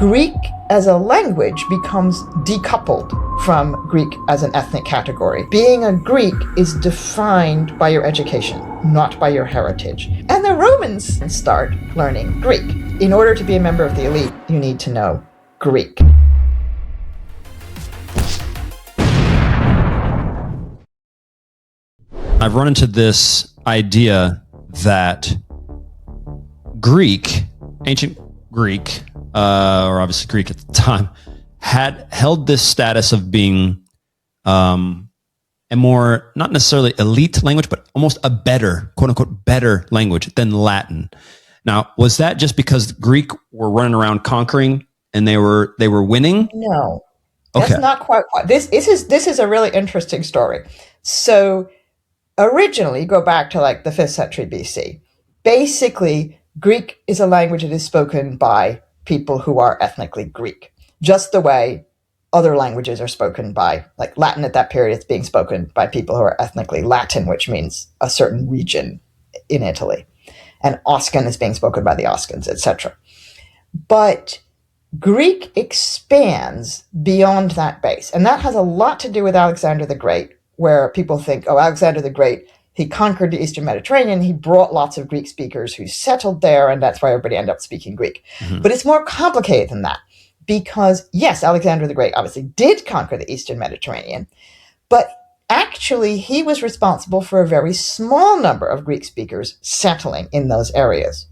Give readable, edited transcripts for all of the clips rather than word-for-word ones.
Greek as a language becomes decoupled from Greek as an ethnic category. Being a Greek is defined by your education, not by your heritage. And the Romans start learning Greek. In order to be a member of the elite, you need to know Greek. I've run into this idea that Greek, ancient Greek, or obviously Greek at the time, had held this status of being a more, not necessarily elite language, but almost a better, quote unquote, better language than Latin. Now, was that just because Greek were running around conquering and they were winning? No, Okay. that's not quite. This is a really interesting story. So originally, go back to like the 5th century BC. Basically, Greek is a language that is spoken by people who are ethnically Greek, just the way other languages are spoken by, like Latin at that period, it's being spoken by people who are ethnically Latin, which means a certain region in Italy. And Oscan is being spoken by the Oscans, etc. But Greek expands beyond that base. And that has a lot to do with Alexander the Great, where people think, oh, Alexander the Great, he conquered the Eastern Mediterranean, he brought lots of Greek speakers who settled there, and that's why everybody ended up speaking Greek. Mm-hmm. But it's more complicated than that, because yes, Alexander the Great obviously did conquer the Eastern Mediterranean, but actually he was responsible for a very small number of Greek speakers settling in those areas.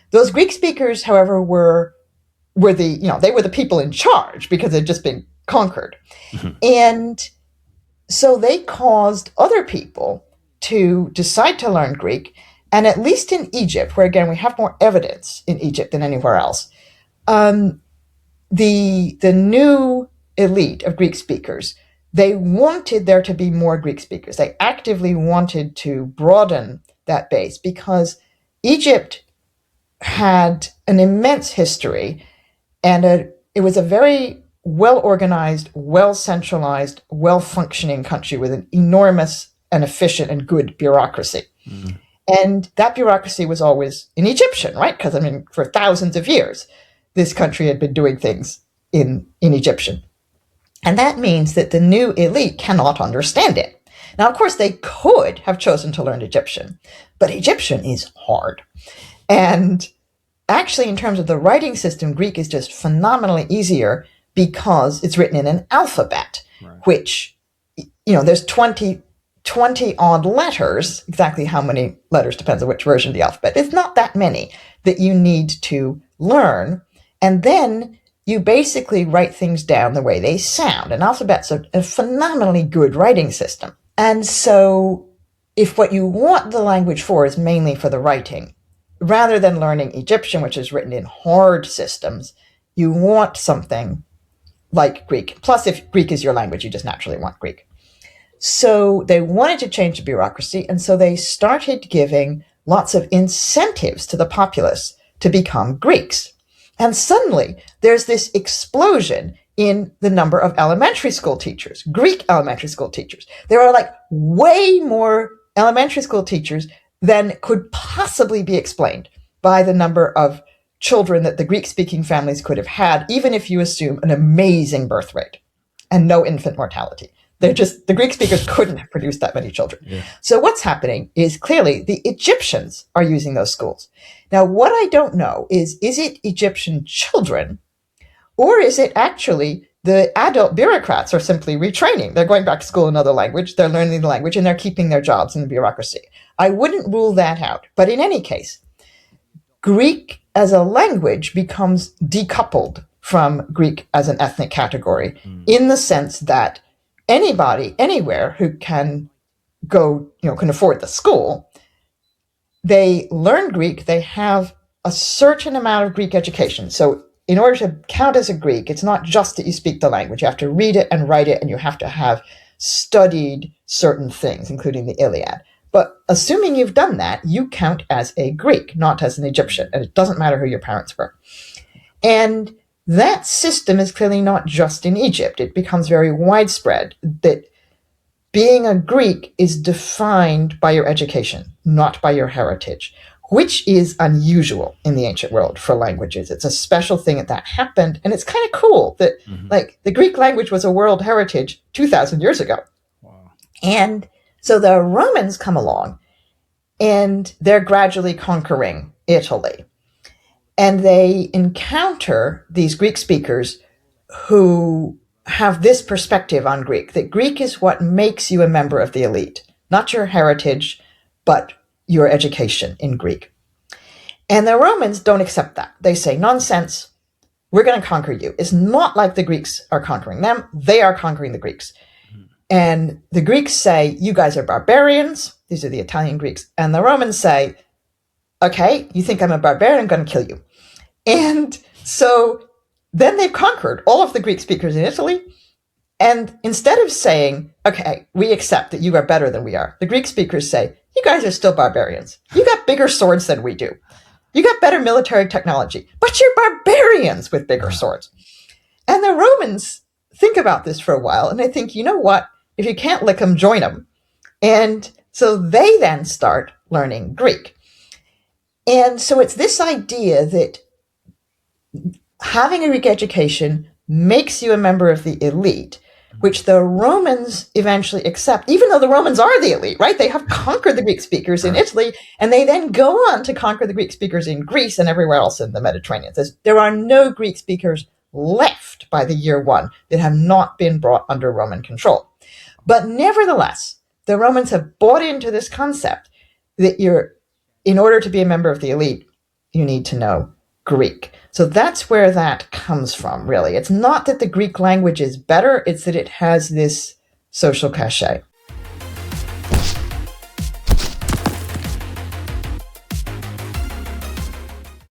Those Greek speakers, however, were the people in charge because they'd just been conquered. Mm-hmm. And so they caused other people to decide to learn Greek, and at least in Egypt, where again we have more evidence in Egypt than anywhere else, the new elite of Greek speakers, they wanted there to be more Greek speakers. They actively wanted to broaden that base because Egypt had an immense history, and it was a very well-organized, well-centralized, well-functioning country with an enormous and efficient and good bureaucracy. Mm. And that bureaucracy was always in Egyptian, right? Because, I mean, for thousands of years, this country had been doing things in Egyptian. And that means that the new elite cannot understand it. Now, of course, they could have chosen to learn Egyptian, but Egyptian is hard. And actually, in terms of the writing system, Greek is just phenomenally easier because it's written in an alphabet, right, which, there's 20 odd letters. Exactly how many letters depends on which version of the alphabet. It's not that many that you need to learn. And then you basically write things down the way they sound. An alphabet's a phenomenally good writing system. And so if what you want the language for is mainly for the writing, rather than learning Egyptian, which is written in hard systems, you want something like Greek. Plus, if Greek is your language, you just naturally want Greek. So they wanted to change the bureaucracy, and so they started giving lots of incentives to the populace to become Greeks. And suddenly, there's this explosion in the number of elementary school teachers, Greek elementary school teachers. There are like way more elementary school teachers than could possibly be explained by the number of children that the Greek-speaking families could have had, even if you assume an amazing birth rate and no infant mortality. The Greek speakers couldn't have produced that many children. Yeah. So what's happening is clearly the Egyptians are using those schools. Now, what I don't know is it Egyptian children, or is it actually the adult bureaucrats are simply retraining? They're going back to school in another language, they're learning the language, and they're keeping their jobs in the bureaucracy. I wouldn't rule that out. But in any case, Greek as a language becomes decoupled from Greek as an ethnic category in the sense that anybody, anywhere who can go, can afford the school, they learn Greek, they have a certain amount of Greek education. So in order to count as a Greek, it's not just that you speak the language, you have to read it and write it, and you have to have studied certain things, including the Iliad. But assuming you've done that, you count as a Greek, not as an Egyptian, and it doesn't matter who your parents were. And that system is clearly not just in Egypt. It becomes very widespread that being a Greek is defined by your education, not by your heritage, which is unusual in the ancient world for languages. It's a special thing that happened, and it's kind of cool that like the Greek language was a world heritage 2,000 years ago. Wow. And so the Romans come along, and they're gradually conquering Italy. And they encounter these Greek speakers who have this perspective on Greek, that Greek is what makes you a member of the elite, not your heritage, but your education in Greek. And the Romans don't accept that. They say, nonsense, we're going to conquer you. It's not like the Greeks are conquering them. They are conquering the Greeks. And the Greeks say, you guys are barbarians. These are the Italian Greeks. And the Romans say, okay, you think I'm a barbarian, I'm going to kill you. And so then they've conquered all of the Greek speakers in Italy. And instead of saying, okay, we accept that you are better than we are, the Greek speakers say, you guys are still barbarians. You got bigger swords than we do. You got better military technology, but you're barbarians with bigger swords. And the Romans think about this for a while, and they think, you know what? If you can't lick them, join them. And so they then start learning Greek. And so it's this idea that having a Greek education makes you a member of the elite, which the Romans eventually accept, even though the Romans are the elite, right? They have conquered the Greek speakers in Italy, and they then go on to conquer the Greek speakers in Greece and everywhere else in the Mediterranean. There are no Greek speakers left by the year 1 that have not been brought under Roman control. But nevertheless, the Romans have bought into this concept that in order to be a member of the elite, you need to know Greek. So that's where that comes from, really. It's not that the Greek language is better, it's that it has this social cachet.